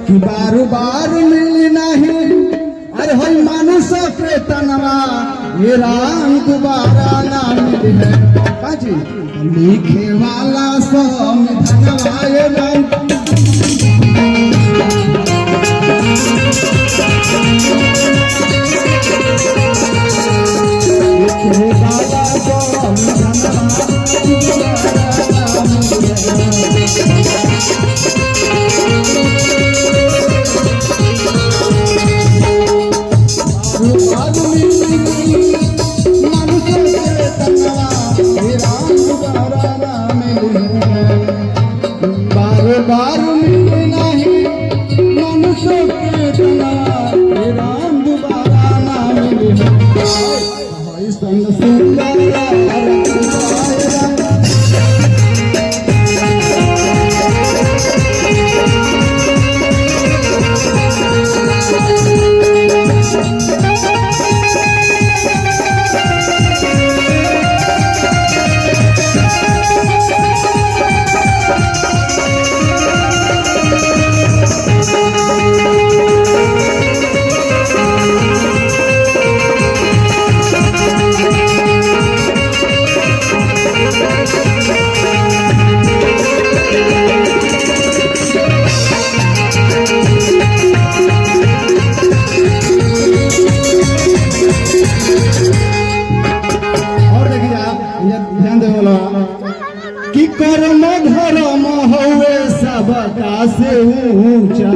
कि बारू बार मिली नहीं अरे हो मानुष के तनवा ये राम दोबारा ना मिली है काजी लिखे वाला संविधानवा ये राम लिखे वाला संविधानवा बार मिले नहीं मनुष्य के तनवा राम दोबारा ना मिले संग सुंदर कि कर्म धर्म हुए सबका से ऊंचा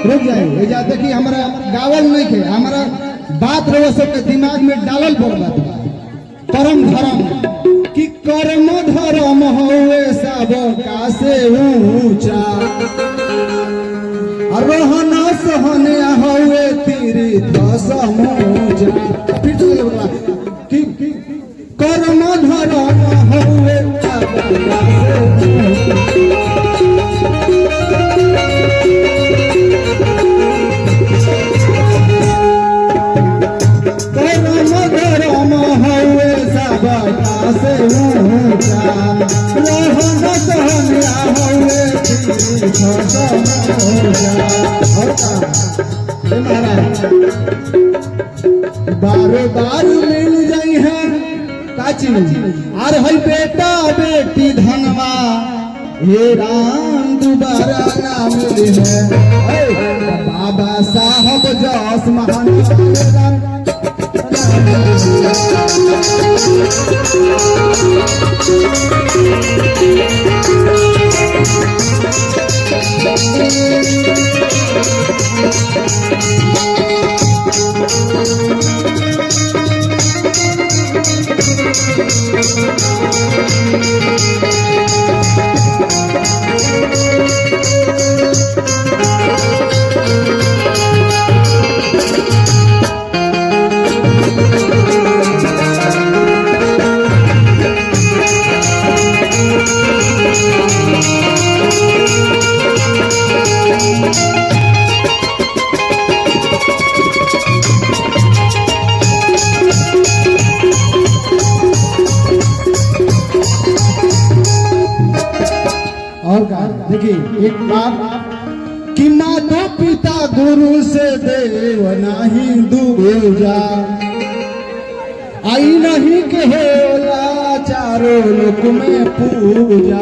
रुक जाए जा देखिए हमारा गावल नहीं के हमारा बात रहो सबके दिमाग में डालल पड़ बात कर्म धर्म कि कर्म धर्म हुए सबका से ऊंचा रोहन सहने हुए तीर्थ समूचा फिर तो कि कर्म धर्म हुए कर्म धर्म हुए सबका से ऊंचा रोहन सहनिया हुए तीर्थ समूचा बार बार मिल जाई है काची आर है बेटा बेटी धनवा हे राम दोबारा ना मिले है बाबा साहब जस महान देखिए एक बात कि माता पिता गुरु से देव नहीं दूजा आई नहीं कहेला चारों लोक में पूजा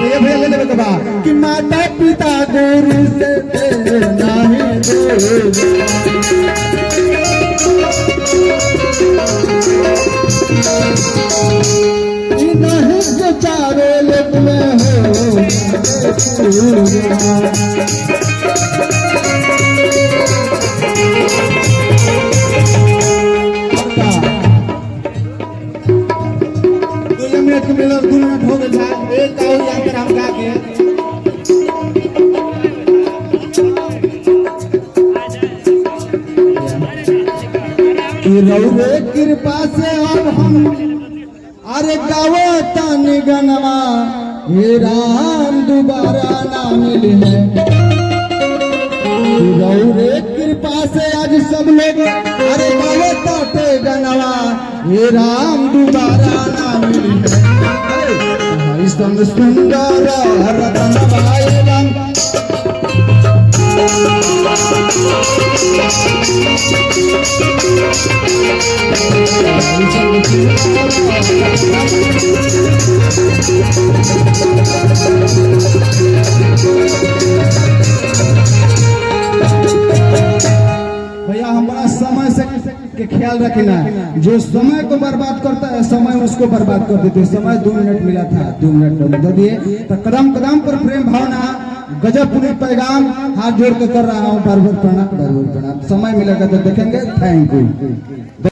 ये भेल ले बा कि माता पिता गुरु से देव नहीं दूजा नहीं के चारों लोक में हो मिनट के मिलर 2 मिनट हो गए एक का यंत्र हम गा के कि रउरे कृपा से अब हम अरे गावतन गनवा हे राम दोबारा ना मिले है रउरे कृपा से आज सब लोग अरे गावते गनवा हे राम दोबारा ना मिले है सुंदर रतन भाई भैया हमारा समय से के ख्याल रखना, जो समय को बर्बाद करता है समय उसको बर्बाद कर देते। समय 2 मिनट मिला था, 2 मिनट दे दिए तो कदम कदम पर प्रेम भावना गजब पूरी पैगाम हाथ जोड़ के कर रहा हूँ। बार बार प्रणाम, बार बार प्रणाम। समय मिलेगा तो देखेंगे। Thank you.